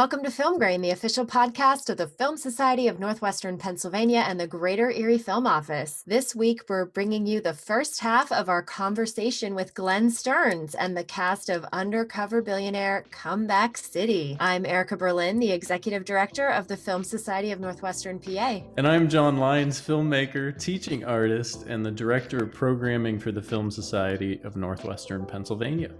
Welcome to Film Grain, the official podcast of the Film Society of Northwestern Pennsylvania and the Greater Erie Film Office. This week, we're bringing you the first half of our conversation with Glenn Stearns and the cast of Undercover Billionaire Comeback City. I'm Erika Berlin, the Executive Director of the Film Society of Northwestern PA. And I'm John Lyons, filmmaker, teaching artist, and the Director of Programming for the Film Society of Northwestern Pennsylvania.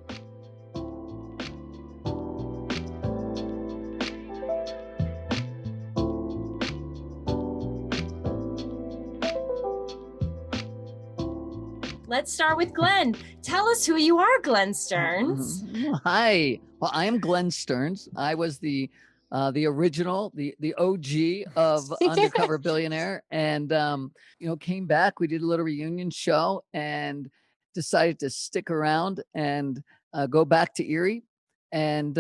Let's start with Glenn. Tell us who you are, Glenn Stearns. Hi. Well, I am Glenn Stearns. I was the original, the OG of Undercover Billionaire, and came back. We did a little reunion show and decided to stick around and go back to Erie and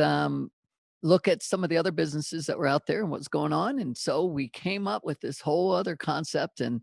look at some of the other businesses that were out there and what's going on. And so we came up with this whole other concept, and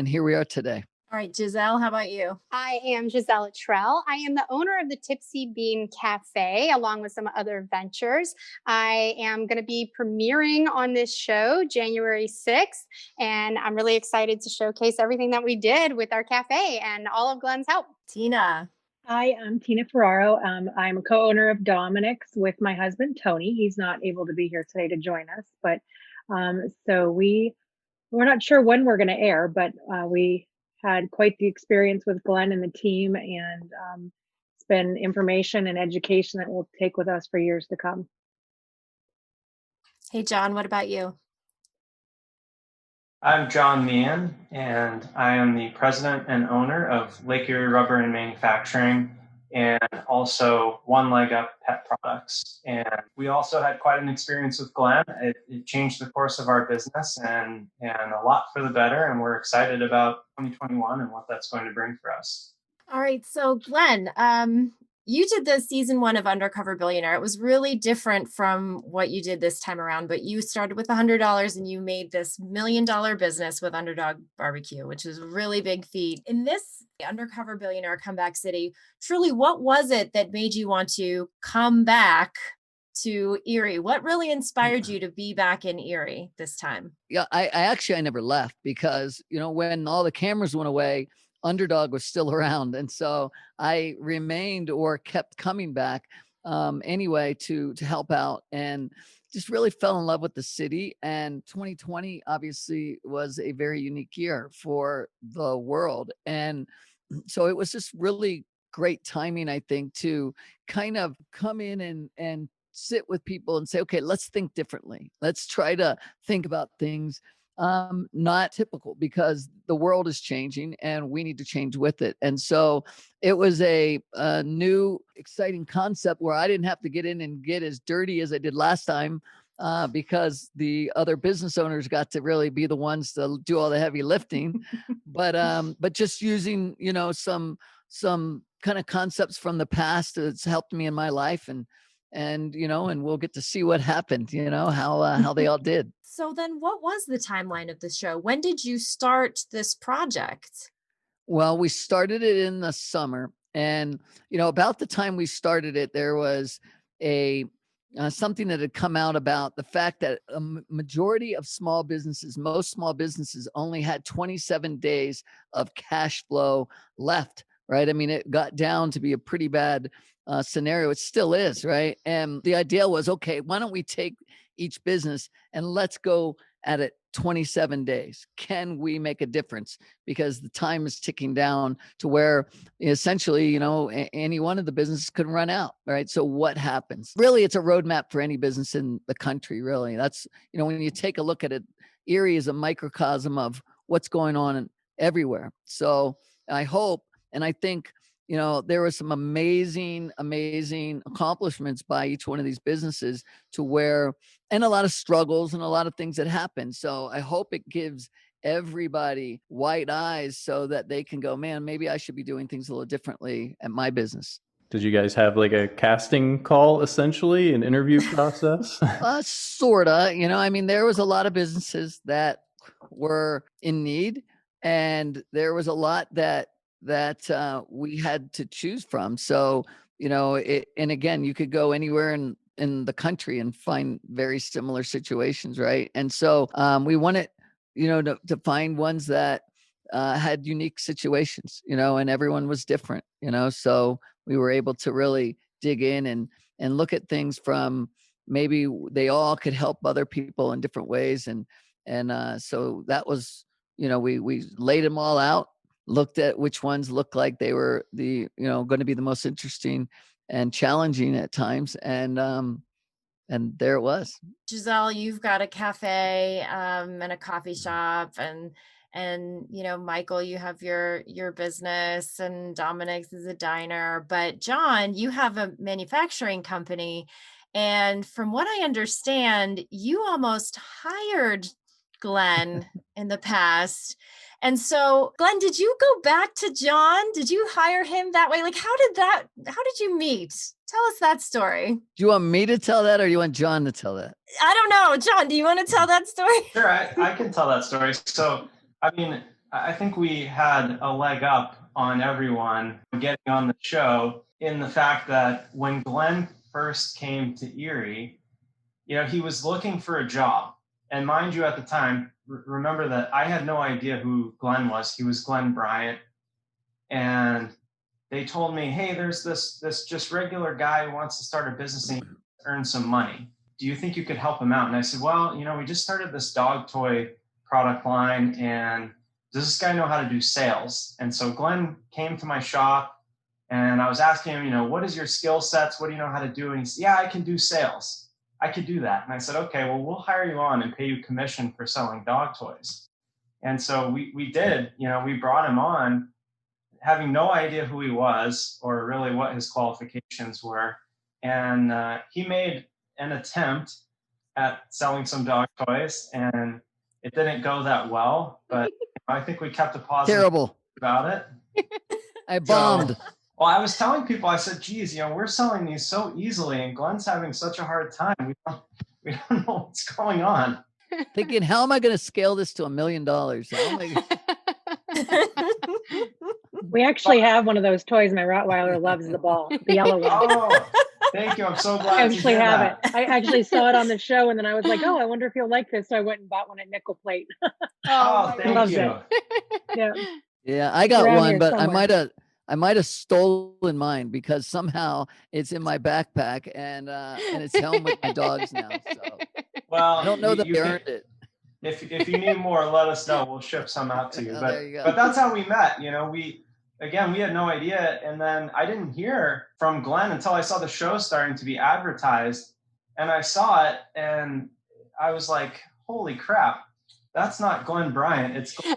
here we are today. All right, Gisele, how about you? I am Gisele Littrell. I am the owner of the Tipsy Bean Cafe, along with some other ventures. I am going to be premiering on this show January 6th, and I'm really excited to showcase everything that we did with our cafe and all of Glenn's help. Tina. Hi, I'm Tina Ferraro. I'm a co-owner of Dominick's with my husband, Tony. He's not able to be here today to join us, but so we're not sure when we're going to air, but we had quite the experience with Glenn and the team, and it's been information and education that we'll take with us for years to come. Hey, John, what about you? I'm John Meighan, and I am the president and owner of Lake Erie Rubber and Manufacturing, and also One Leg Up Pet Products. And we also had quite an experience with Glenn. It changed the course of our business and a lot for the better. And we're excited about 2021 and what that's going to bring for us. All right. So Glenn, you did the season 1 of Undercover Billionaire. It was really different from what you did this time around, but you started with $100 and you made this $1 million business with Underdog Barbecue, which is a really big feat. In this Undercover Billionaire Comeback City, truly, what was it that made you want to come back to Erie? What really inspired you to be back in Erie this time? Yeah, I never left because, when all the cameras went away, Underdog was still around. And so I remained or kept coming back anyway to help out, and just really fell in love with the city. And 2020 obviously was a very unique year for the world. And so it was just really great timing, I think, to kind of come in and sit with people and say, okay, let's think differently. Let's try to think about things not typical, because the world is changing and we need to change with it. And so it was a new, exciting concept where I didn't have to get in and get as dirty as I did last time, because the other business owners got to really be the ones to do all the heavy lifting. But just using, some kind of concepts from the past that's helped me in my life, and we'll get to see what happened, how they all did. So then what was the timeline of the show? When did you start this project? Well, we started it in the summer, and, about the time we started it, there was something that had come out about the fact that a majority of most small businesses only had 27 days of cash flow left, right? I mean, it got down to be a pretty bad scenario. It still is, right? And the idea was, okay, why don't we take each business and let's go at it 27 days. Can we make a difference? Because the time is ticking down to where essentially, any one of the businesses could run out, right? So what happens? Really, it's a roadmap for any business in the country, really. That's, when you take a look at it, Erie is a microcosm of what's going on everywhere. So I hope, and I think, there were some amazing accomplishments by each one of these businesses and a lot of struggles and a lot of things that happened. So I hope it gives everybody white eyes so that they can go, man, maybe I should be doing things a little differently at my business. Did you guys have like a casting call, essentially, an interview process? Sorta, there was a lot of businesses that were in need, and there was a lot that we had to choose from. So, and again, you could go anywhere and in the country and find very similar situations, right? And so we wanted, to find ones that had unique situations, and everyone was different, so we were able to really dig in and look at things from maybe they all could help other people in different ways. And so that was, we laid them all out, looked at which ones looked like they were going to be the most interesting and challenging at times. And there it was. Gisele, you've got a cafe and a coffee shop, and Michael, you have your business, and Dominick's is a diner. But John, you have a manufacturing company, and from what I understand, you almost hired Glenn in the past. And so, Glenn, did you go back to John? Did you hire him that way? Like, how did you meet? Tell us that story. Do you want me to tell that, or you want John to tell that? I don't know. John, do you want to tell that story? Sure, I can tell that story. So, I mean, I think we had a leg up on everyone getting on the show in the fact that when Glenn first came to Erie, he was looking for a job. And mind you, at the time, remember that I had no idea who Glenn was. He was Glenn Bryant. And they told me, hey, there's this just regular guy who wants to start a business and earn some money. Do you think you could help him out? And I said, well, we just started this dog toy product line, and does this guy know how to do sales? And so Glenn came to my shop, and I was asking him, what is your skill sets? What do you know how to do? And he said, yeah, I can do sales. I could do that. And I said, okay, well, we'll hire you on and pay you commission for selling dog toys. And so we did, we brought him on, having no idea who he was or really what his qualifications were. And he made an attempt at selling some dog toys, and it didn't go that well, but I think we kept a positive Terrible about it. I bombed. Well, I was telling people, I said, geez, we're selling these so easily, and Glenn's having such a hard time. We don't know what's going on. Thinking, how am I going to scale this to $1 million? We actually have one of those toys. My Rottweiler loves the ball, the yellow one. Oh, thank you. I'm so glad I you actually did have that. it. I actually saw it on the show, and then I was like, oh, I wonder if he'll like this. So I went and bought one at Nickel Plate. Oh, thank you. Yeah. Yeah, I got Around one, here but somewhere. I might have stolen mine because somehow it's in my backpack and it's home with my dogs now. So Well, I don't know that they earned it. If you need more, let us know. We'll ship some out to you. Oh, But there you go. but that's how we met. We had no idea, and then I didn't hear from Glenn until I saw the show starting to be advertised, and I saw it, and I was like, "Holy crap, that's not Glenn Bryant. It's Glenn."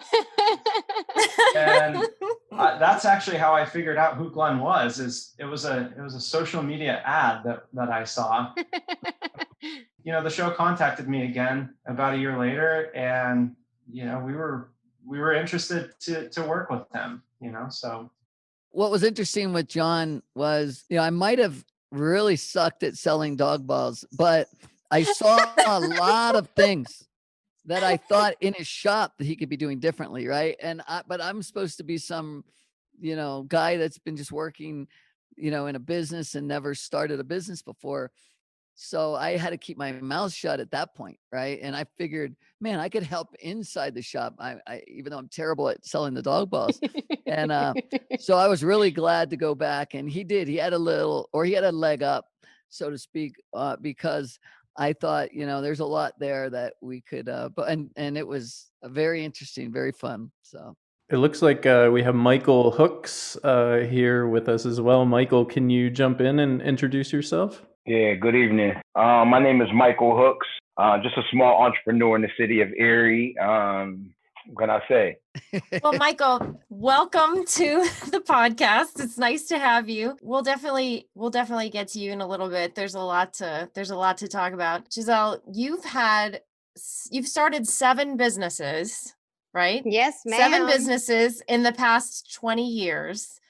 And that's actually how I figured out who Glenn was. It was a social media ad that I saw. The show contacted me again about a year later, and we were interested to work with him. So What was interesting with John was, I might have really sucked at selling dog balls, but I saw a lot of things that I thought in his shop that he could be doing differently, right? But I'm supposed to be some, guy that's been just working, in a business and never started a business before. So I had to keep my mouth shut at that point, right? And I figured, man, I could help inside the shop. I even though I'm terrible at selling the dog balls, and so I was really glad to go back. And he did. He had a leg up, so to speak, because I thought, there's a lot there that we could. And it was very interesting, very fun. So. It looks like we have Michael Hooks here with us as well. Michael, can you jump in and introduce yourself? Yeah, good evening. My name is Michael Hooks, just a small entrepreneur in the city of Erie. What can I say? Well, Michael, welcome to the podcast. It's nice to have you. We'll definitely get to you in a little bit. There's a lot to talk about. Gisele, you've started 7 businesses, right? Yes, ma'am. 7 businesses in the past 20 years.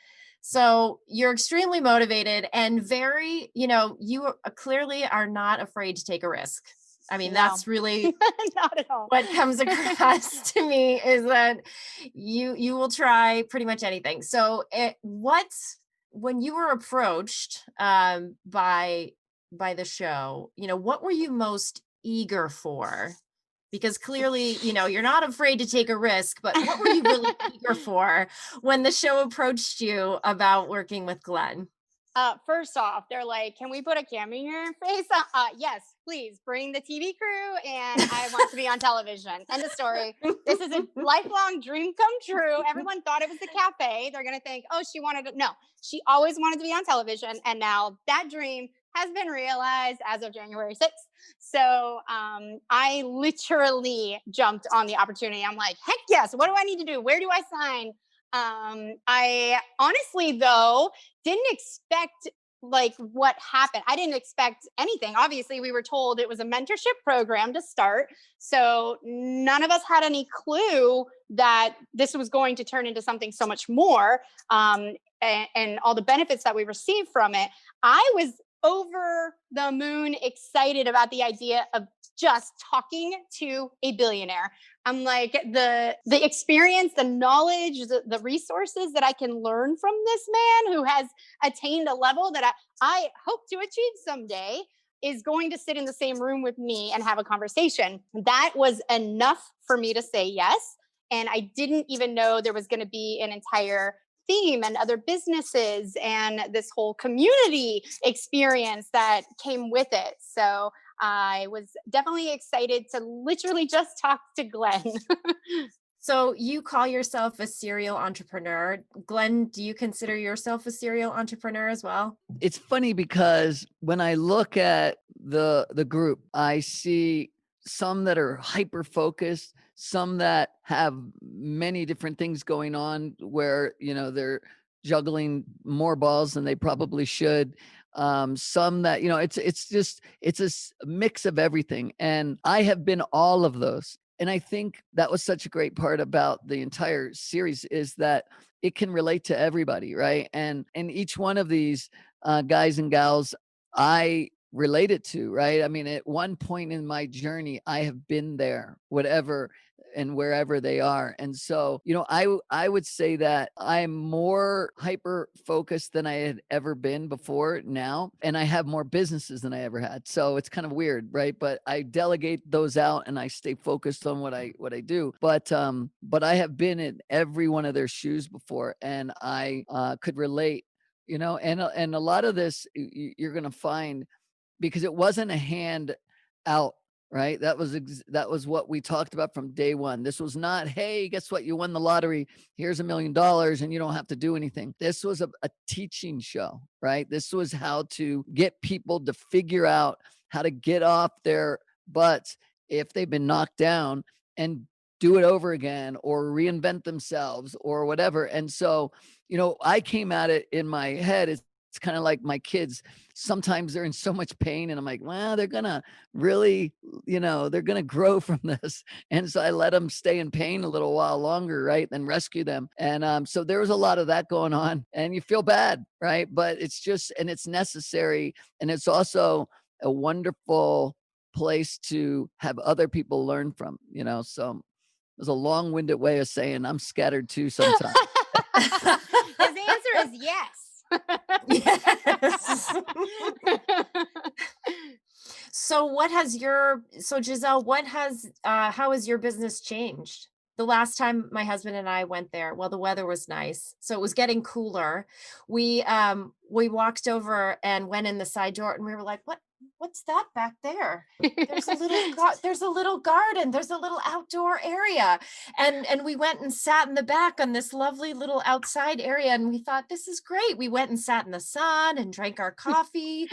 So you're extremely motivated and very, you clearly are not afraid to take a risk. I mean, that's really not at all. What comes across to me is that you will try pretty much anything. So when you were approached by by the show, what were you most eager for? Because clearly, you're not afraid to take a risk, but what were you really eager for when the show approached you about working with Glenn? First off, they're like, "Can we put a camera in your face?" Yes, please bring the TV crew, and I want to be on television. End of story. This is a lifelong dream come true. Everyone thought it was the cafe. They're gonna think, "Oh, she wanted to." No, she always wanted to be on television, and now that dream has been realized as of January 6th. So I literally jumped on the opportunity. I'm like, "Heck yes! What do I need to do? Where do I sign?" I honestly, though, didn't expect like what happened. I didn't expect anything. Obviously, we were told it was a mentorship program to start. So none of us had any clue that this was going to turn into something so much more, and all the benefits that we received from it. I was over the moon excited about the idea of just talking to a billionaire. I'm like, the experience, the knowledge, the resources that I can learn from this man who has attained a level that I hope to achieve someday is going to sit in the same room with me and have a conversation. That was enough for me to say yes. And I didn't even know there was going to be an entire theme and other businesses and this whole community experience that came with it. So I was definitely excited to literally just talk to Glenn. So you call yourself a serial entrepreneur. Glenn, do you consider yourself a serial entrepreneur as well? It's funny because when I look at the group, I see some that are hyper focused, some that have many different things going on where, they're juggling more balls than they probably should. Some that, it's a mix of everything. And I have been all of those. And I think that was such a great part about the entire series is that it can relate to everybody, right? And each one of these guys and gals I related to, right? I mean, at one point in my journey, I have been there, whatever and wherever they are. And so, I would say that I'm more hyper focused than I had ever been before now. And I have more businesses than I ever had. So it's kind of weird, right? But I delegate those out and I stay focused on what I do. But I have been in every one of their shoes before and I could relate, and a lot of this you're going to find because it wasn't a hand out, right? That was what we talked about from day one. This was not, hey, guess what? You won the lottery. Here's $1 million and you don't have to do anything. This was a teaching show, right? This was how to get people to figure out how to get off their butts if they've been knocked down and do it over again or reinvent themselves or whatever. And so, I came at it in my head. It's kind of like my kids. Sometimes they're in so much pain and I'm like, well, they're going to really, they're going to grow from this. And so I let them stay in pain a little while longer, right? Then rescue them. And so there was a lot of that going on and you feel bad, right? But it's just, and it's necessary. And it's also a wonderful place to have other people learn from, so it was a long-winded way of saying I'm scattered too sometimes. His answer is yes. Yes. So Gisele, how has your business changed? The last time my husband and I went there, well, the weather was nice, so it was getting cooler. We walked over and went in the side door and we were like, what's that back there? There's a little garden. There's a little outdoor area. And we went and sat in the back on this lovely little outside area. And we thought, this is great. We went and sat in the sun and drank our coffee.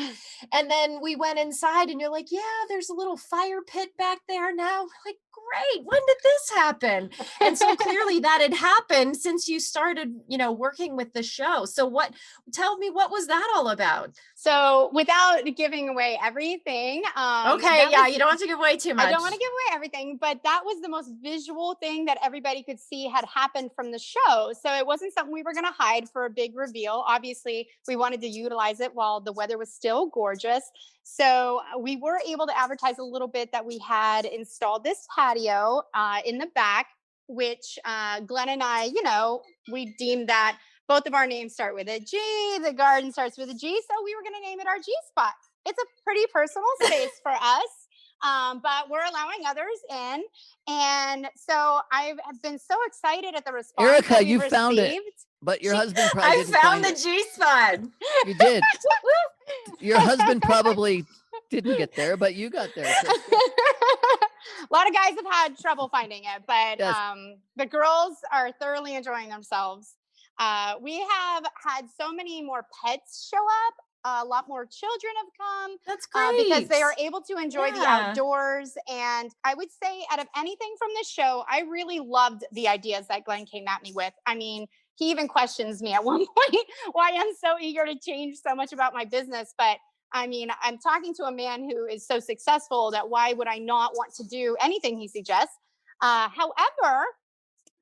And then we went inside and you're like, yeah, there's a little fire pit back there now. We're like, great. When did this happen? And so clearly that had happened since you started, working with the show. So tell me, what was that all about? So without giving away everything. Okay. Yeah. You don't want to give away too much. I don't want to give away everything, but that was the most visual thing that everybody could see had happened from the show. So it wasn't something we were going to hide for a big reveal. Obviously, we wanted to utilize it while the weather was still gorgeous. So we were able to advertise a little bit that we had installed this patio in the back, which Glenn and I, we deemed that both of our names start with a G. The garden starts with a G. So we were going to name it our G spot. it's a pretty personal space for us. But we're allowing others in. And so I've been so excited at the response Erika, that we've you found it, received. but your husband probably I didn't found find the it. G-spot. You did. Your husband probably didn't get there, but you got there. So it's good. A lot of guys have had trouble finding it, but Yes. the girls are thoroughly enjoying themselves. We have had so many more pets show up. A lot more children have come. That's great. Because they are able to enjoy the Yeah. outdoors. And I would say, out of anything from the show, I really loved the ideas that Glenn came at me with. I mean, he even questions me at one point why I'm so eager to change so much about my business. But I mean, I'm talking to a man who is so successful that why would I not want to do anything he suggests? However,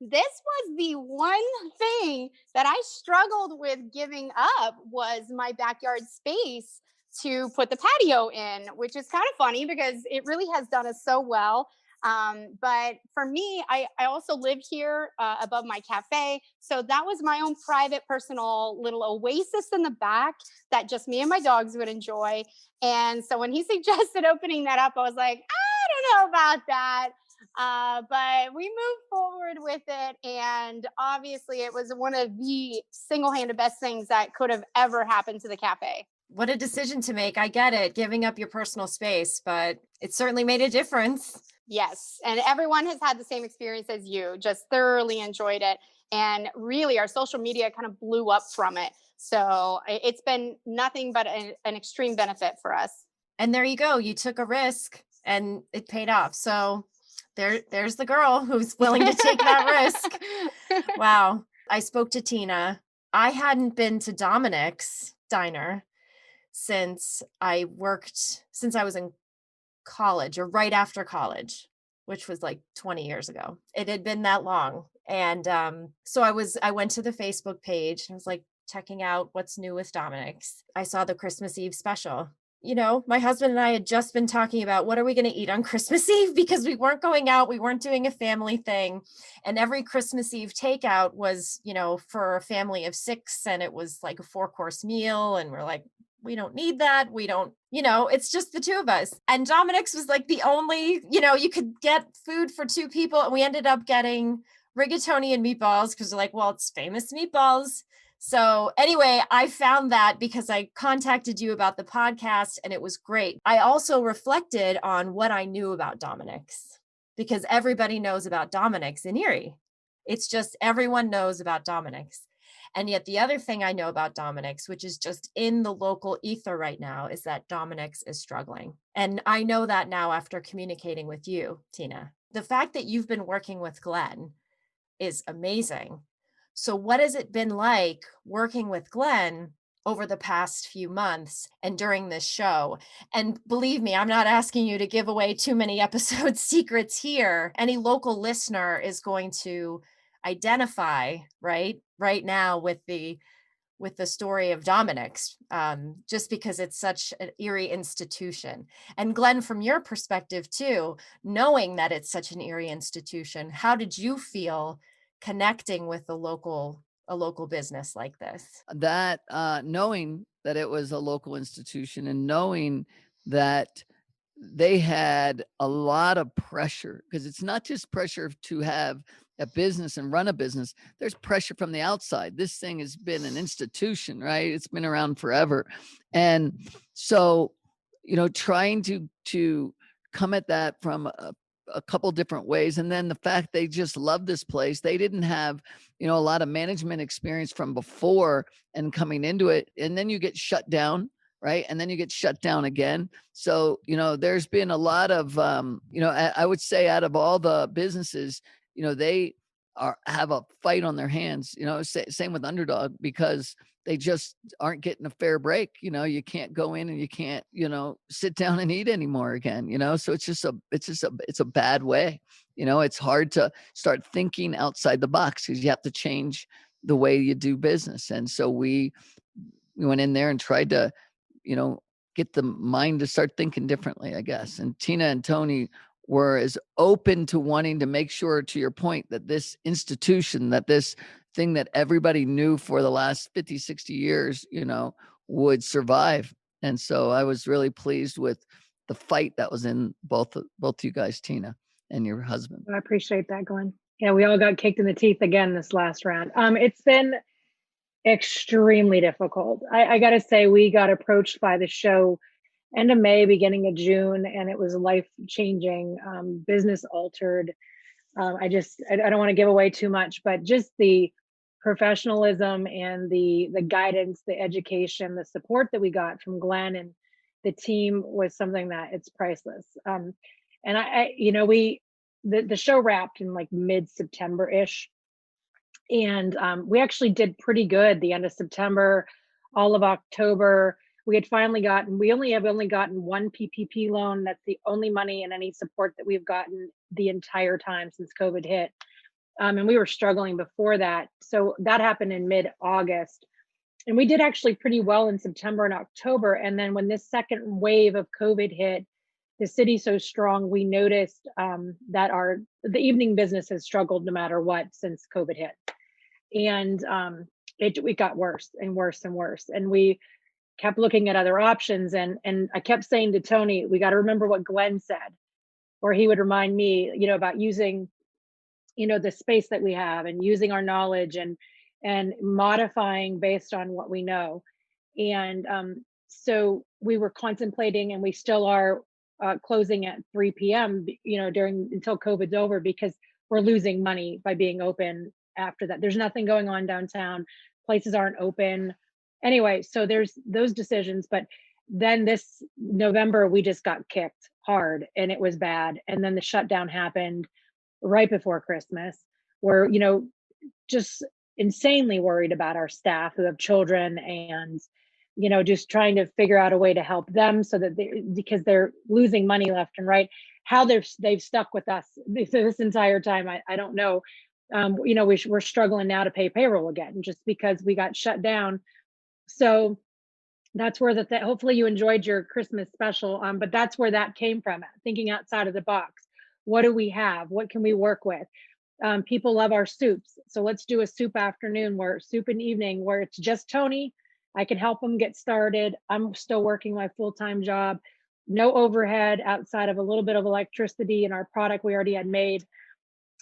this was the one thing that I struggled with giving up, was my backyard space to put the patio in, which is kind of funny because it really has done us so well. But for me, I also live here above my cafe. So that was my own private, personal little oasis in the back that just me and my dogs would enjoy. And so when he suggested opening that up, I was like, I don't know about that. But we moved forward with it. And obviously, it was one of the single-handed best things that could have ever happened to the cafe. What a decision to make. I get it, giving up your personal space, but it certainly made a difference. Yes. And everyone has had the same experience as you, just thoroughly enjoyed it. And really, our social media kind of blew up from it. So it's been nothing but an extreme benefit for us. And there you go. You took a risk and it paid off. So there's the girl who's willing to take that risk. Wow. I spoke to Tina. I hadn't been to Dominick's diner since I was in college, or right after college, which was like 20 years ago. It had been that long. And so I went to the Facebook page. I was like checking out what's new with Dominick's. I saw the Christmas Eve special. You know, my husband and I had just been talking about what are we going to eat on Christmas Eve, because we weren't going out. We weren't doing a family thing. And every Christmas Eve takeout was, you know, for a family of 6. And it was like a 4-course meal. And we're like, we don't need that. We don't, you know, it's just the 2 of us. And Dominick's was like the only, you know, you could get food for 2 people. And we ended up getting rigatoni and meatballs because they're like, well, it's famous meatballs. So anyway, I found that because I contacted you about the podcast and it was great. I also reflected on what I knew about Dominick's, because everybody knows about Dominick's in Erie. It's just everyone knows about Dominick's. And yet the other thing I know about Dominick's, which is just in the local ether right now, is that Dominick's is struggling. And I know that now after communicating with you, Tina. The fact that you've been working with Glenn is amazing. So what has it been like working with Glenn over the past few months and during this show? And believe me, I'm not asking you to give away too many episode secrets here. Any local listener is going to identify right now with the story of Dominick's, just because it's such an Erie institution. And Glenn, from your perspective too, knowing that it's such an Erie institution, how did you feel connecting with a local business like this? That knowing that it was a local institution and knowing that they had a lot of pressure, because it's not just pressure to have a business and run a business. There's pressure from the outside. This thing has been an institution, right? It's been around forever. And so, you know, trying to come at that from a couple different ways. And then the fact they just love this place. They didn't have, you know, a lot of management experience from before and coming into it. And then you get shut down, right? And then you get shut down again. So, you know, there's been a lot of, you know, I would say out of all the businesses, you know, they have a fight on their hands, you know, same with Underdog, because they just aren't getting a fair break. You know, you can't go in and you can't, you know, sit down and eat anymore again, you know? So it's a bad way. You know, it's hard to start thinking outside the box because you have to change the way you do business. And so we went in there and tried to, you know, get the mind to start thinking differently, I guess. And Tina and Tony were as open to wanting to make sure, to your point, that this institution, that this thing that everybody knew for the last 50, 60 years, you know, would survive. And so I was really pleased with the fight that was in both you guys, Tina and your husband. I appreciate that, Glenn. Yeah, we all got kicked in the teeth again this last round. It's been extremely difficult. I got to say, we got approached by the show end of May, beginning of June, and it was life changing, business altered. I don't want to give away too much, but just the professionalism and the guidance, the education, the support that we got from Glenn and the team was something that it's priceless. And the show wrapped in like mid-September ish, and we actually did pretty good the end of September, all of October. We have only gotten one PPP loan. That's the only money and any support that we've gotten the entire time since COVID hit. And we were struggling before that. So that happened in mid-August. And we did actually pretty well in September and October. And then when this second wave of COVID hit, the city's so strong, we noticed that the evening business has struggled no matter what since COVID hit. And it got worse and worse and worse. And we kept looking at other options. And I kept saying to Tony, we got to remember what Glenn said, or he would remind me, about using, the space that we have and using our knowledge and modifying based on what we know. And so we were contemplating, and we still are closing at 3 p.m., until COVID's over, because we're losing money by being open after that. There's nothing going on downtown. Places aren't open. Anyway, so there's those decisions. But then this November, we just got kicked hard and it was bad. And then the shutdown happened right before Christmas. We're, just insanely worried about our staff who have children, and, just trying to figure out a way to help them so that because they're losing money left and right. How they've stuck with us this entire time, I don't know. We're struggling now to pay payroll again, just because we got shut down. So that's where hopefully you enjoyed your Christmas special. But that's where that came from, thinking outside of the box. What do we have? What can we work with? People love our soups. So let's do a soup afternoon, soup and evening, where it's just Tony. I can help them get started. I'm still working my full-time job. No overhead outside of a little bit of electricity and our product we already had made.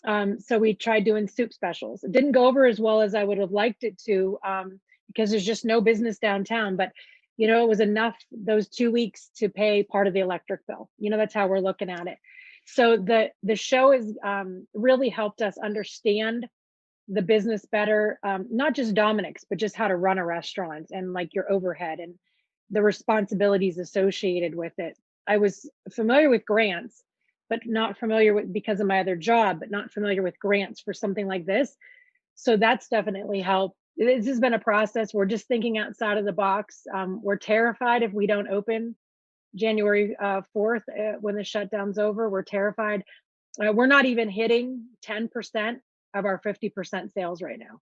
So we tried doing soup specials. It didn't go over as well as I would have liked it to, because there's just no business downtown. But, it was enough those 2 weeks to pay part of the electric bill. That's how we're looking at it. So the show has really helped us understand the business better, not just Dominick's, but just how to run a restaurant and like your overhead and the responsibilities associated with it. I was familiar with grants, but not familiar with, because of my other job, but not familiar with grants for something like this. So that's definitely helped. This has been a process. We're just thinking outside of the box. We're terrified if we don't open January 4th when the shutdown's over. We're terrified. We're not even hitting 10% of our 50% sales right now.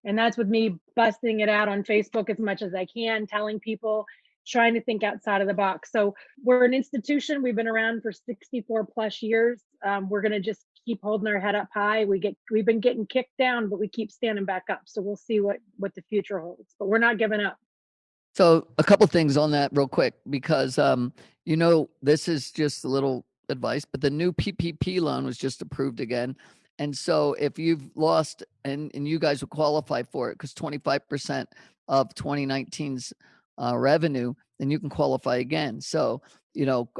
And that's with me busting it out on Facebook as much as I can, telling people, trying to think outside of the box. So we're an institution. We've been around for 64 plus years. We're going to just keep holding our head up high. We've been getting kicked down, but we keep standing back up. So we'll see what the future holds, but we're not giving up. So a couple things on that real quick, because, this is just a little advice, but the new PPP loan was just approved again. And so if you've lost and you guys will qualify for it, because 25% of 2019's revenue, then you can qualify again. So,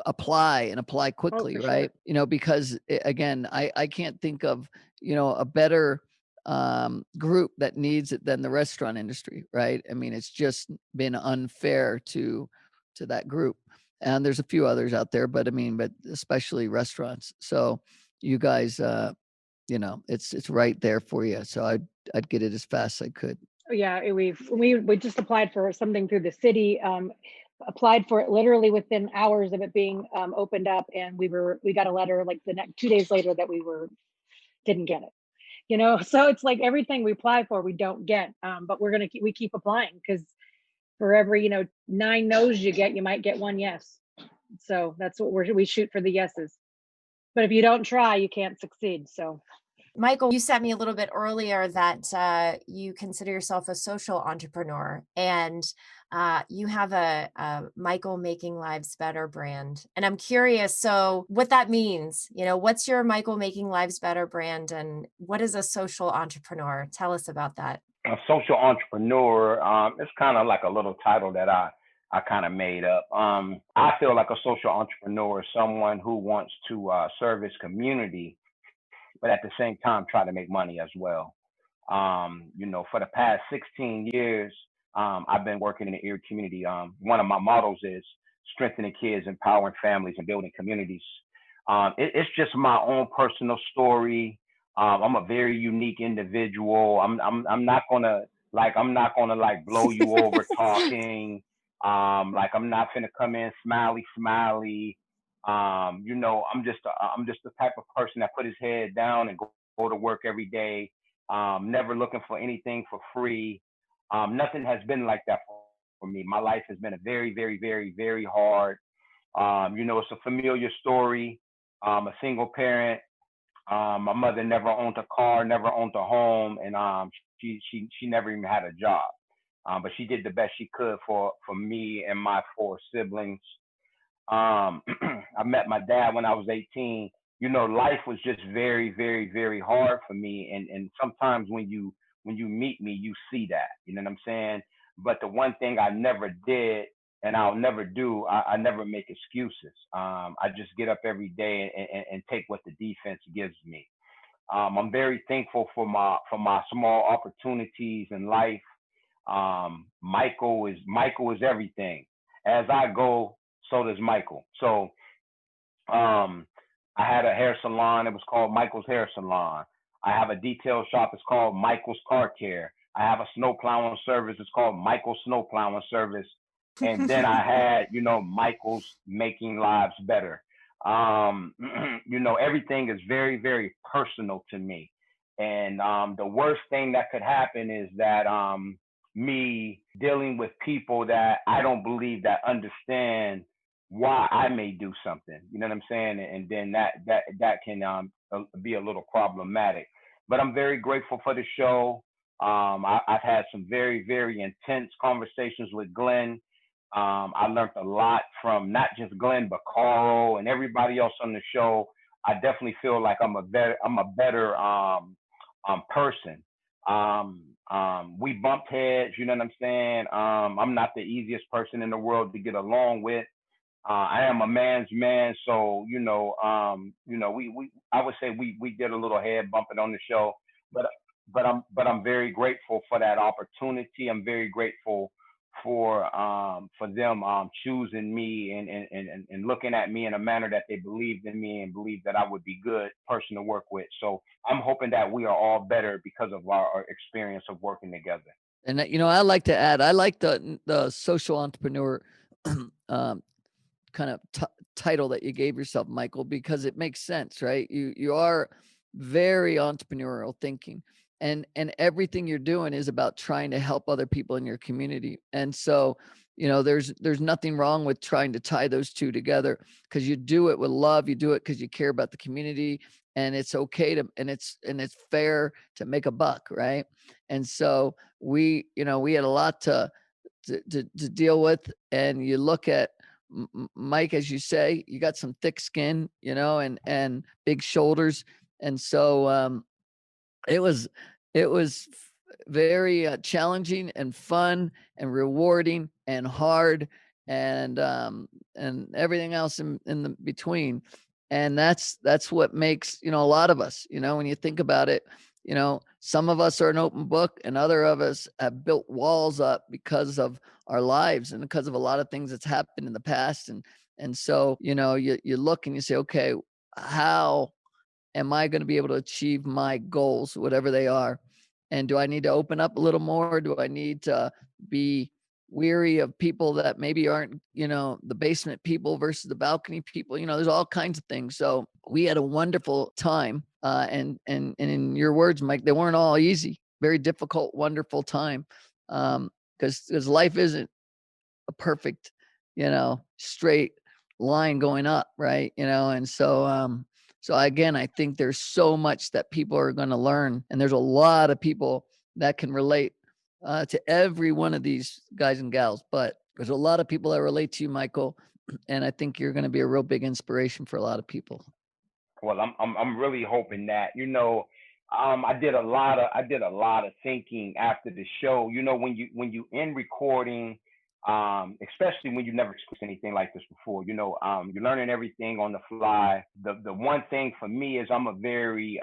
apply quickly, right? Sure. Because again, I can't think of, a better group that needs it than the restaurant industry, right? I mean, it's just been unfair to that group. And there's a few others out there, but especially restaurants. So you guys, it's right there for you. So I'd get it as fast as I could. Yeah, we just applied for something through the city, applied for it literally within hours of it being opened up, and we got a letter like the next 2 days later that we didn't get it. So it's like everything we apply for we don't get, but we keep applying, because for every 9 no's you get, you might get 1 yes. So that's what we shoot for, the yeses. But if you don't try, you can't succeed. So Michael, you sent me a little bit earlier that you consider yourself a social entrepreneur. And you have a Michael Making Lives Better brand. And I'm curious, so what that means, what's your Michael Making Lives Better brand, and what is a social entrepreneur? Tell us about that. A social entrepreneur, it's kind of like a little title that I kind of made up. I feel like a social entrepreneur is someone who wants to serve his community, but at the same time try to make money as well. For the past 16 years, I've been working in the Erie community. One of my models is strengthening kids, empowering families, and building communities. It's just my own personal story. I'm a very unique individual. I'm not gonna like blow you over talking. Like I'm not gonna come in smiley. I'm just the type of person that put his head down and go to work every day. Never looking for anything for free. Nothing has been like that for me. My life has been a very, very, very, very hard. It's a familiar story. A single parent. My mother never owned a car, never owned a home, and she never even had a job. But she did the best she could for me and my four siblings. I met my dad when I was 18. Life was just very, very, very hard for me. And sometimes when you meet me, you see that. You know what I'm saying? But the one thing I never did and I'll never do, I never make excuses. I just get up every day and take what the defense gives me. I'm very thankful for my small opportunities in life. Michael is everything. As I go, so does Michael. So I had a hair salon. It was called Michael's Hair Salon. I have a detail shop. It's called Michael's Car Care. I have a snow plowing service. It's called Michael's Snow Plowing Service. And then I had, Michael's Making Lives Better. Everything is very, very personal to me. And the worst thing that could happen is that me dealing with people that I don't believe that understand why I may do something. You know what I'm saying? And then that can be a little problematic. But I'm very grateful for the show. I've had some very, very intense conversations with Glenn. I learned a lot from not just Glenn, but Carl and everybody else on the show. I definitely feel like I'm a better person. We bumped heads, you know what I'm saying? I'm not the easiest person in the world to get along with. I am a man's man, so we I would say we did a little head bumping on the show, but I'm very grateful for that opportunity. I'm very grateful for them choosing me and looking at me in a manner that they believed in me and believed that I would be a good person to work with. So I'm hoping that we are all better because of our experience of working together. And I like to add, I like the social entrepreneur kind of title that you gave yourself, Michael, because it makes sense, right? You are very entrepreneurial thinking, and everything you're doing is about trying to help other people in your community. And so, there's nothing wrong with trying to tie those two together, because you do it with love. You do it because you care about the community, and it's okay to, and it's fair to make a buck, right? And so we had a lot to deal with, and you look at Mike, as you say, you got some thick skin, and big shoulders. And so it was very challenging and fun and rewarding and hard and everything else in the between. And that's what makes, a lot of us, when you think about it, some of us are an open book, and other of us have built walls up because of our lives and because of a lot of things that's happened in the past. And so, you look and you say, okay, how am I going to be able to achieve my goals, whatever they are? And do I need to open up a little more? Do I need to be weary of people that maybe aren't, the basement people versus the balcony people? There's all kinds of things. So we had a wonderful time. And in your words, Mike, they weren't all easy. Very difficult, wonderful time. Because life isn't a perfect, straight line going up, right? And so again, I think there's so much that people are going to learn, and there's a lot of people that can relate to every one of these guys and gals, but there's a lot of people that relate to you, Michael. And I think you're going to be a real big inspiration for a lot of people. Well, I'm really hoping that, I did a lot of thinking after the show. When you in recording, especially when you've never experienced anything like this before, you're learning everything on the fly. The one thing for me is I'm a very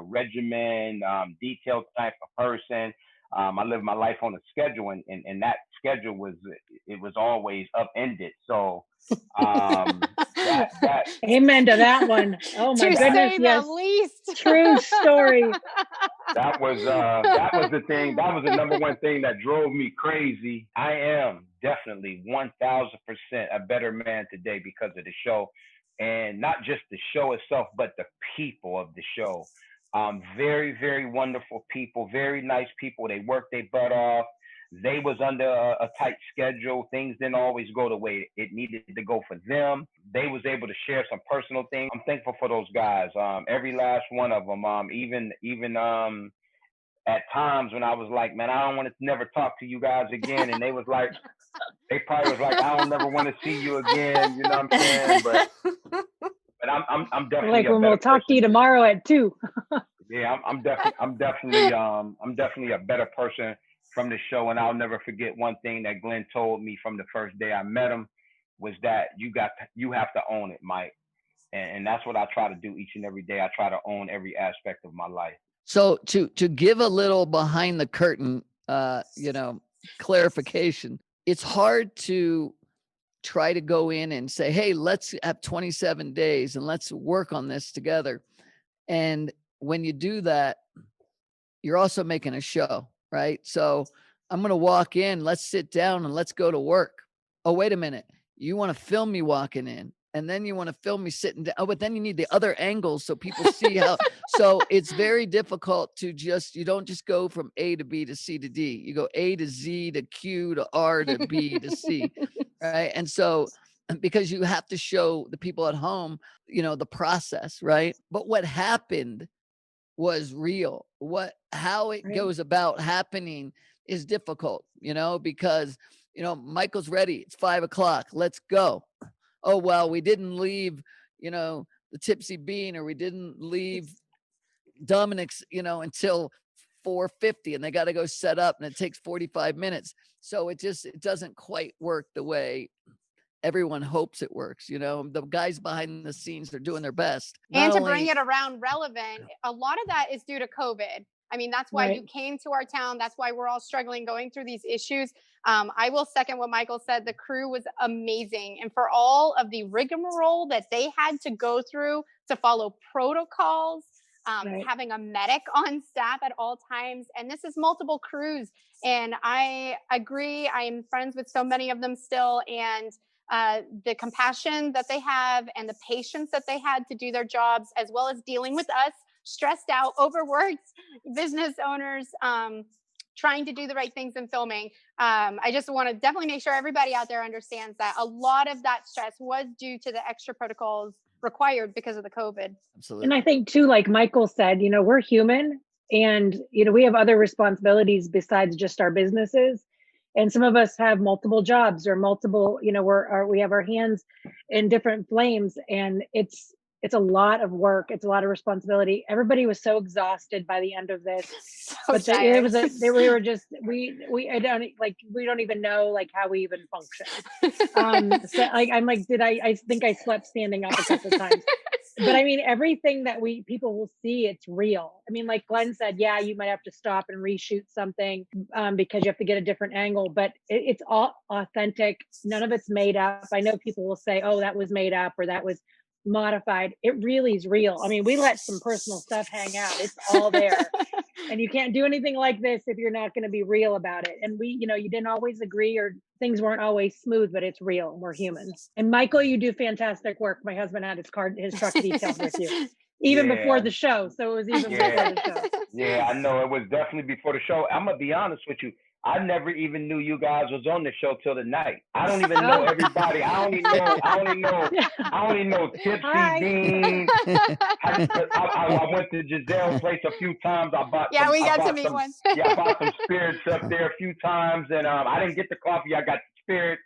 regimen, detailed type of person. I live my life on a schedule, and that schedule was always upended. So that Amen to that one. Oh my to goodness, say yes. the least. True story. that was the thing. That was the number one thing that drove me crazy. I am definitely 1000% a better man today because of the show, and not just the show itself, but the people of the show. Very, very wonderful people, very nice people. They worked their butt off. They was under a tight schedule. Things didn't always go the way it needed to go for them. They was able to share some personal things. I'm thankful for those guys. Every last one of them. Even at times when I was like, man, I don't want to never talk to you guys again, and they probably was like, I don't never want to see you again. You know what I'm saying? But I'm definitely like when we'll talk to you person. tomorrow at 2. Yeah, I'm definitely a better person from the show, and I'll never forget one thing that Glenn told me from the first day I met him was that you have to own it, Mike, and that's what I try to do each and every day. I try to own every aspect of my life. So to give a little behind the curtain, clarification, it's hard to try to go in and say, hey, let's have 27 days and let's work on this together. And when you do that, you're also making a show, right? So I'm going to walk in, let's sit down and let's go to work. Oh, wait a minute. You want to film me walking in, and then you want to film me sitting down. Oh, but then you need the other angles so people see how. So it's very difficult to you don't just go from A to B to C to D. You go A to Z to Q to R to B to C, right? And so because you have to show the people at home, the process, right? But what happened was real. How it goes about happening is difficult, because, Michael's ready. It's 5:00. Let's go. Oh, well, we didn't leave, the Tipsy Bean, or we didn't leave Dominick's, until 4:50, and they got to go set up, and it takes 45 minutes. So it doesn't quite work the way everyone hopes it works. The guys behind the scenes are doing their best. And to bring it around relevant, a lot of that is due to COVID. I mean, that's why you came to our town. That's why we're all struggling going through these issues. I will second what Michael said. The crew was amazing. And for all of the rigmarole that they had to go through to follow protocols, having a medic on staff at all times. And this is multiple crews. And I agree. I am friends with so many of them still. And the compassion that they have and the patience that they had to do their jobs, as well as dealing with us, stressed out, overworked business owners, trying to do the right things in filming. I just want to definitely make sure everybody out there understands that a lot of that stress was due to the extra protocols required because of the COVID. Absolutely. And I think too, like Michael said, we're human, and, we have other responsibilities besides just our businesses. And some of us have multiple jobs or multiple, we have our hands in different flames, and it's a lot of work. It's a lot of responsibility. Everybody was so exhausted by the end of this. We don't even know like how we even function. So I think I slept standing up a couple times. But I mean, everything that people will see, it's real. I mean, like Glenn said, yeah, you might have to stop and reshoot something because you have to get a different angle, but it's all authentic. None of it's made up. I know people will say, oh, that was made up or that was modified. It really is real. I mean, we let some personal stuff hang out. It's all there. And you can't do anything like this if you're not going to be real about it. And you didn't always agree, or things weren't always smooth, but it's real. We're humans. And Michael, you do fantastic work. My husband had his truck detailed with you, even before the show. So it was even before the show. Yeah, I know. It was definitely before the show. I'm going to be honest with you. I never even knew you guys was on the show till the night. I don't even know everybody. I only know Tipsy Hi. Bean. I went to Gisele's place a few times. I bought Yeah, some. we I got to bought meet some. one. Yeah, I bought some spirits up there a few times, and I didn't get the coffee. I got the spirits,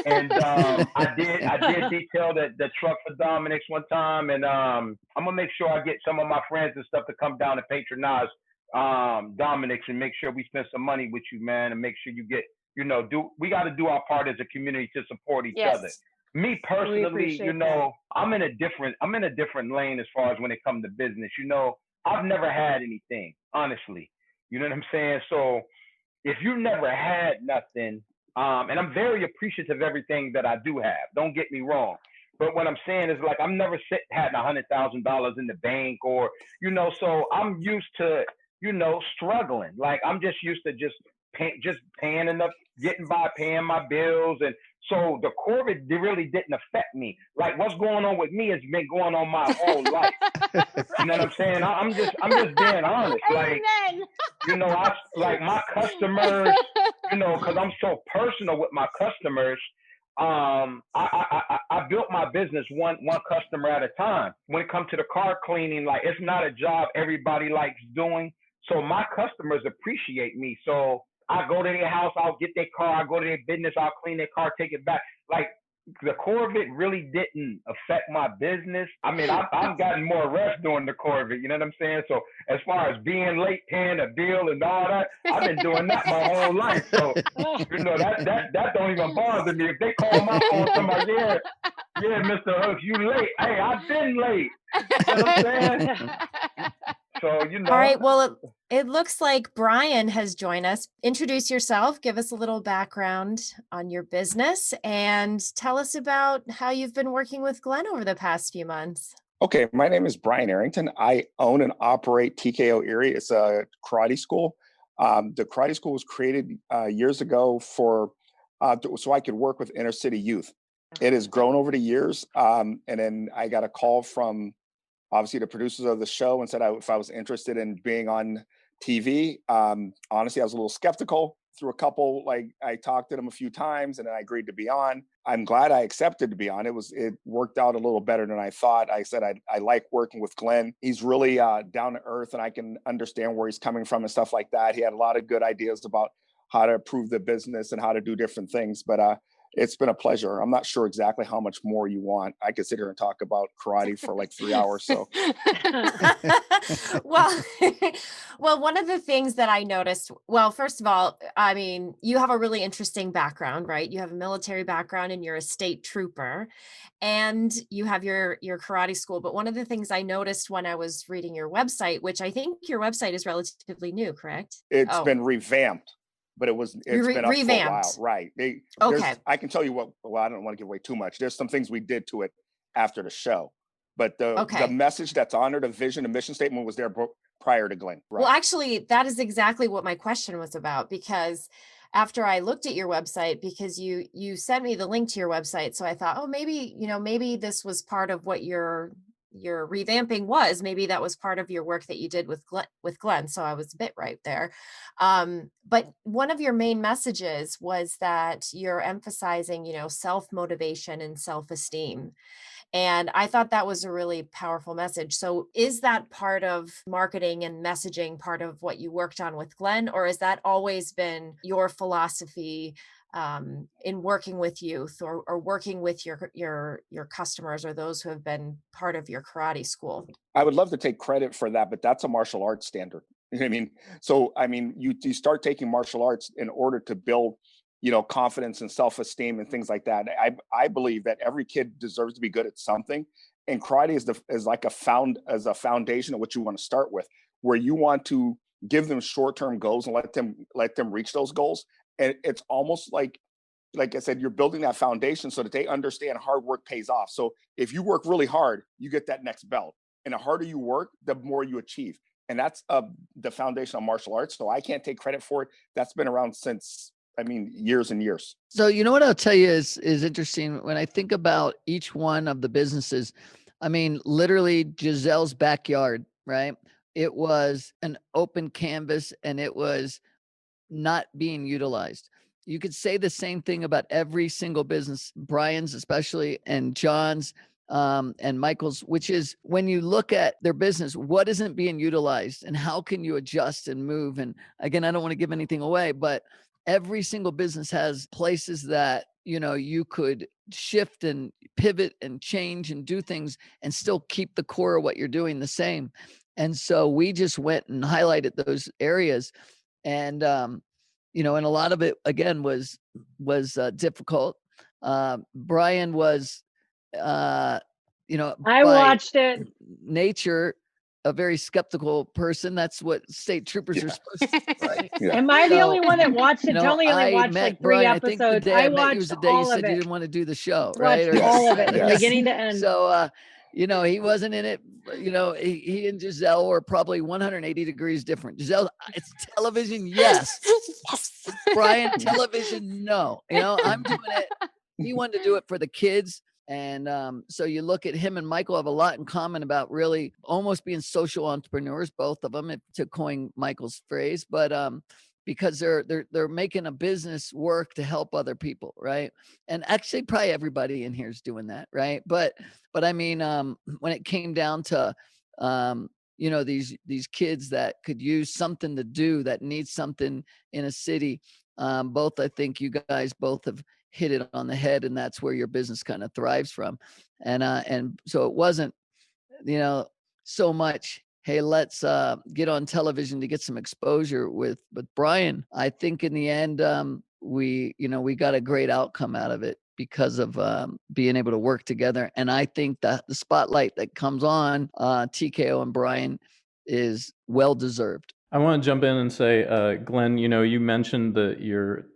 and I did detail the truck for Dominick's one time, and I'm gonna make sure I get some of my friends and stuff to come down and patronize Dominick's and make sure we spend some money with you, man, and make sure you get, we got to do our part as a community to support each other. Yes. Me personally, appreciate that. I'm in a different lane as far as when it comes to business. I've never had anything, honestly. You know what I'm saying? So if you never had nothing, and I'm very appreciative of everything that I do have, don't get me wrong. But what I'm saying is, like, I'm never had $100,000 in the bank, or, so I'm used to, struggling. Like, I'm just used to just paying enough, getting by, paying my bills. And so the COVID really didn't affect me. Like, what's going on with me has been going on my whole life. You know what I'm saying? I'm just being honest. Like, like my customers, because I'm so personal with my customers. I built my business one customer at a time. When it comes to the car cleaning, like, it's not a job everybody likes doing. So my customers appreciate me. So I go to their house, I'll get their car, I go to their business, I'll clean their car, take it back. Like, the COVID really didn't affect my business. I mean, I've gotten more rest during the COVID, you know what I'm saying? So as far as being late paying a bill and all that, I've been doing that my whole life. So, that don't even bother me. If they call my phone, somebody, yeah, Mr. Hooks, you late. Hey, I've been late. You know what I'm saying? So, All right. Well, it looks like Brian has joined us. Introduce yourself, give us a little background on your business, and tell us about how you've been working with Glenn over the past few months. Okay, my name is Brian Arrington. I own and operate TKO Erie. It's a karate school. The karate school was created years ago so I could work with inner city youth. It has grown over the years. And then I got a call from obviously the producers of the show and said if I was interested in being on TV. Honestly, I was a little skeptical through a couple, like I talked to them a few times and then I agreed to be on. I'm glad I accepted to be on. It worked out a little better than I thought. I said, I like working with Glenn. He's really down to earth and I can understand where he's coming from and stuff like that. He had a lot of good ideas about how to improve the business and how to do different things, but it's been a pleasure. I'm not sure exactly how much more you want. I could sit here and talk about karate for like 3 hours. So, well, one of the things that I noticed, well, first of all, I mean, you have a really interesting background, right? You have a military background and you're a state trooper and you have your karate school. But one of the things I noticed when I was reading your website, which I think your website is relatively new, correct? It's been revamped. But it's been up revamped. for a while, right? Okay. I can tell you I don't want to give away too much. There's some things we did to it after the show, but the message that's on there, the vision and mission statement was there prior to Glenn. Right? Well, actually, that is exactly what my question was about, because after I looked at your website, because you sent me the link to your website, so I thought, oh, maybe this was part of what your revamping was. Maybe that was part of your work that you did with Glenn. So I was a bit right there. But one of your main messages was that you're emphasizing, self-motivation and self-esteem. And I thought that was a really powerful message. So is that part of marketing and messaging, part of what you worked on with Glenn, or has that always been your philosophy in working with youth or working with your customers or those who have been part of your karate school? I would love to take credit for that, but that's a martial arts standard. You know what I mean? So, I mean, you start taking martial arts in order to build, confidence and self-esteem and things like that. I believe that every kid deserves to be good at something. And karate is like a foundation of what you want to start with, where you want to give them short-term goals and let them reach those goals. And it's almost like I said, you're building that foundation so that they understand hard work pays off. So if you work really hard, you get that next belt. And the harder you work, the more you achieve. And that's the foundation of martial arts. So I can't take credit for it. That's been around since, years and years. So, what I'll tell you is interesting. When I think about each one of the businesses, literally Gisele's backyard, right? It was an open canvas and it was not being utilized. You could say the same thing about every single business, Brian's especially, and John's, and Michael's, which is when you look at their business, what isn't being utilized and how can you adjust and move? And again, I don't want to give anything away, but every single business has places that, you know, you could shift and pivot and change and do things and still keep the core of what you're doing the same. And so we just went and highlighted those areas. And, you know, and a lot of it again was difficult. Brian was, you know, I by watched it. nature, a very skeptical person. That's what state troopers are supposed to be, right? Am I the only one that watched it? You know, Tony only I watched met like 3 Brian, I think the episodes. day I I met you was watched the day you all said of you it. didn't want to do the show, Watched right? all of it, Yes. beginning to end. So, you know, he wasn't in it. You know, he and Gisele were probably 180 degrees different. Gisele, it's television, yes. Yes. Brian, television, no. You know, I'm doing it. He wanted to do it for the kids. And so you look at him and Michael have a lot in common about really almost being social entrepreneurs, both of them, to coin Michael's phrase, but because they're making a business work to help other people, right? And actually, probably everybody in here is doing that, right? But I mean, when it came down to you know, these kids that could use something to do, that need something in a city, both I think you guys both have hit it on the head, and that's where your business kind of thrives from. And so it wasn't, you know, so much, hey, let's get on television to get some exposure with Brian. I think in the end, we got a great outcome out of it because of being able to work together. And I think that the spotlight that comes on TKO and Brian is well deserved. I want to jump in and say, Glenn, you know, you mentioned that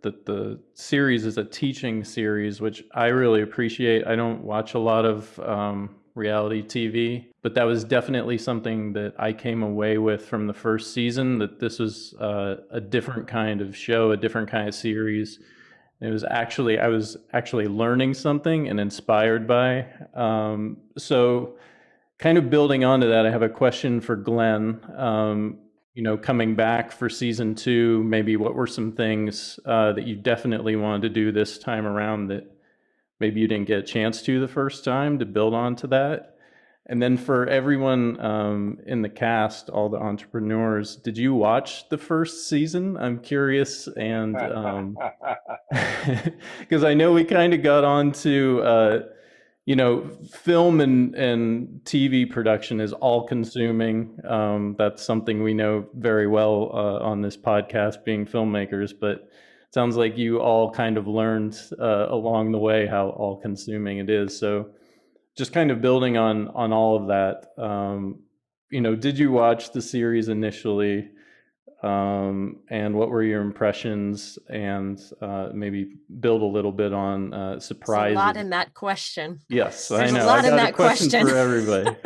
the series is a teaching series, which I really appreciate. I don't watch a lot of reality TV, but that was definitely something that I came away with from the first season, that this was a different kind of show, a different kind of series. I was actually learning something and inspired by. So kind of building onto that, I have a question for Glenn. You know, coming back for season 2, maybe what were some things that you definitely wanted to do this time around that maybe you didn't get a chance to the first time, to build onto that? And then for everyone in the cast, all the entrepreneurs, did you watch the first season? I'm curious, and because I know we kind of got on to you know, film and TV production is all consuming. That's something we know very well on this podcast, being filmmakers, but it sounds like you all kind of learned along the way how all consuming it is. So just kind of building on all of that, you know, did you watch the series initially? And what were your impressions? And maybe build a little bit on surprises. There's a lot in that question. Yes, There's I know. a lot I in got that a question question for everybody.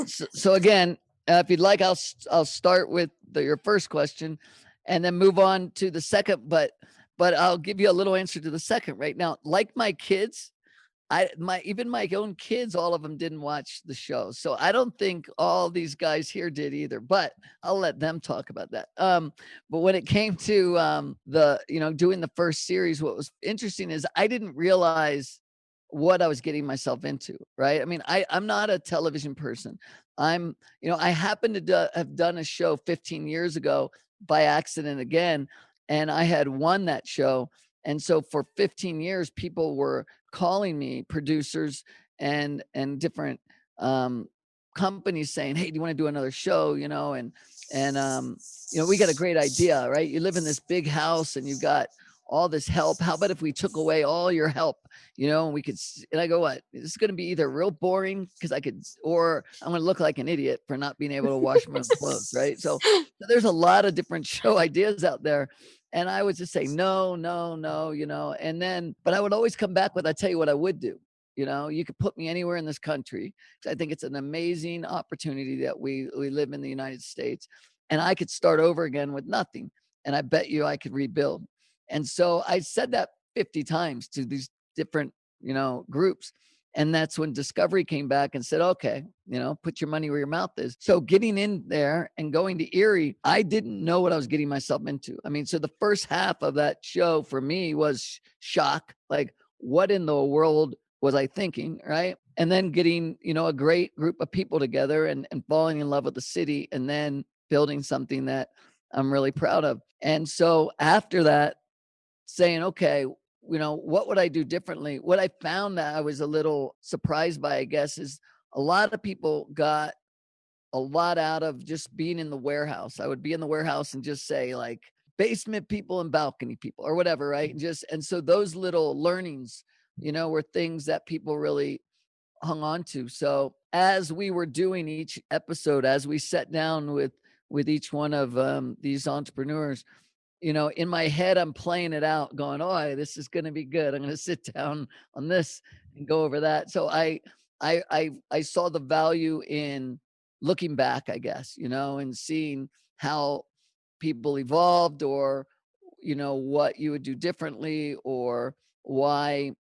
So again, if you'd like, I'll start with your first question and then move on to the second, but I'll give you a little answer to the second right now. Like my kids, even my own kids, all of them didn't watch the show. So I don't think all these guys here did either, but I'll let them talk about that. But when it came to doing the first series, what was interesting is I didn't realize what I was getting myself into, right? I mean, I'm not a television person. I happened to have done a show 15 years ago by accident again, and I had won that show. And so for 15 years, people were calling me, producers and different companies, saying, "Hey, do you want to do another show?" You know, and we got a great idea, right? You live in this big house and you've got all this help. How about if we took away all your help, you know, and we could, and I go, what? This is going to be either real boring because or I'm going to look like an idiot for not being able to wash my own clothes, right? So there's a lot of different show ideas out there. And I would just say, no, you know, and then, but I would always come back with, I tell you what I would do. You know, you could put me anywhere in this country. I think it's an amazing opportunity that we live in the United States, and I could start over again with nothing. And I bet you I could rebuild. And so I said that 50 times to these different, you know, groups. And that's when Discovery came back and said, okay, put your money where your mouth is. So getting in there and going to Erie, I didn't know what I was getting myself into. I mean, so the first half of that show for me was shock. Like, what in the world was I thinking, right? And then getting, a great group of people together and falling in love with the city, and then building something that I'm really proud of. And so after that, saying, okay, what would I do differently? What I found that I was a little surprised by, I guess, is a lot of people got a lot out of just being in the warehouse. I would be in the warehouse and just say, like, basement people and balcony people or whatever, right? And so those little learnings, were things that people really hung on to. So as we were doing each episode, as we sat down with each one of these entrepreneurs, in my head, I'm playing it out going, oh, this is going to be good. I'm going to sit down on this and go over that. So I saw the value in looking back, I guess, and seeing how people evolved, or, what you would do differently, or why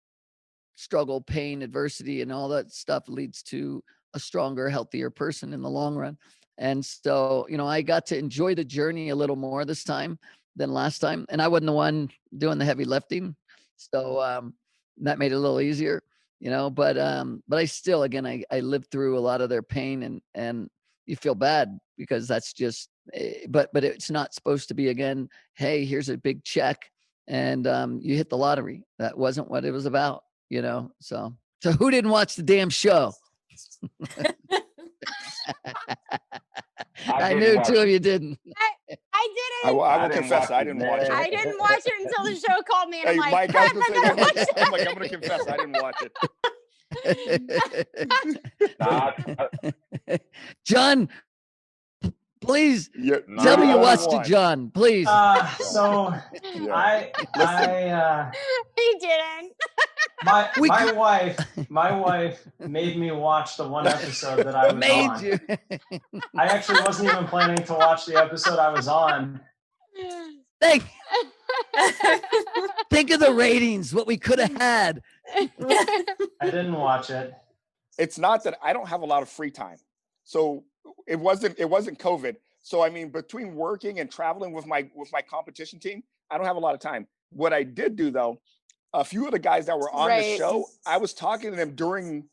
struggle, pain, adversity, and all that stuff leads to a stronger, healthier person in the long run. And so, I got to enjoy the journey a little more this time than last time. And I wasn't the one doing the heavy lifting. So that made it a little easier, but I still, again, I lived through a lot of their pain, and you feel bad because that's just, but it's not supposed to be, again, hey, here's a big check and you hit the lottery. That wasn't what it was about, so who didn't watch the damn show? I knew two of you didn't. I didn't. I will confess, I didn't watch it. I didn't watch it until the show called me, and I'm like, Mike, crap, I gotta watch it. I'm like, I'm going to confess, I didn't watch it. John, please tell me you watched it, John. Please. He didn't. My wife made me watch the one episode that I was on. You. I actually wasn't even planning to watch the episode I was on. Think of the ratings, what we could have had. I didn't watch it. It's not that I don't have a lot of free time. So it wasn't COVID. So I mean, between working and traveling with my competition team, I don't have a lot of time. What I did do though, a few of the guys that were on the show, I was talking to them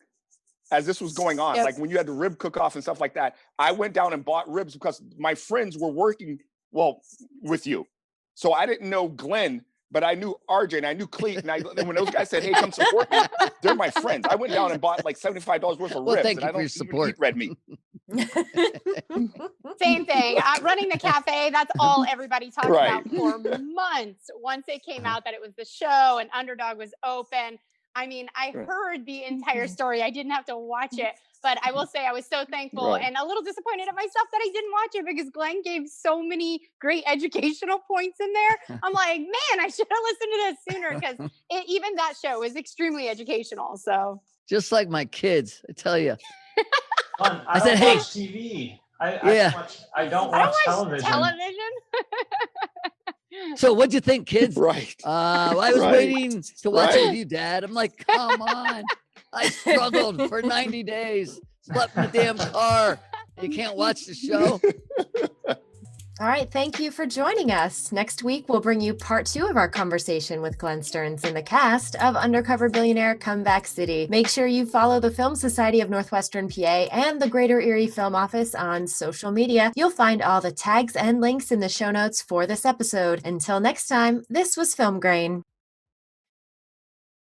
as this was going on, like when you had the rib cook-off and stuff like that. I went down and bought ribs because my friends were working with you. So I didn't know Glenn, but I knew RJ and I knew Cleet. And when those guys said, hey, come support me, they're my friends. I went down and bought like $75 worth of ribs. Thank you and I for your don't support. eat red meat. Same thing. Running the cafe, that's all everybody talked about for months. Once it came out that it was the show and Underdog was open, I mean, I heard the entire story. I didn't have to watch it, but I will say I was so thankful and a little disappointed at myself that I didn't watch it, because Glenn gave so many great educational points in there. I'm like, man, I should have listened to this sooner, because even that show was extremely educational. So just like my kids, I tell you. I said, hey, watch TV. I don't watch television. So what'd you think, kids? Right. I was waiting to watch it with you, Dad. I'm like, come on. I struggled for 90 days. Slept in the damn car. You can't watch the show. All right. Thank you for joining us. Next week, we'll bring you part 2 of our conversation with Glenn Stearns and the cast of Undercover Billionaire Comeback City. Make sure you follow the Film Society of Northwestern PA and the Greater Erie Film Office on social media. You'll find all the tags and links in the show notes for this episode. Until next time, this was Film Grain.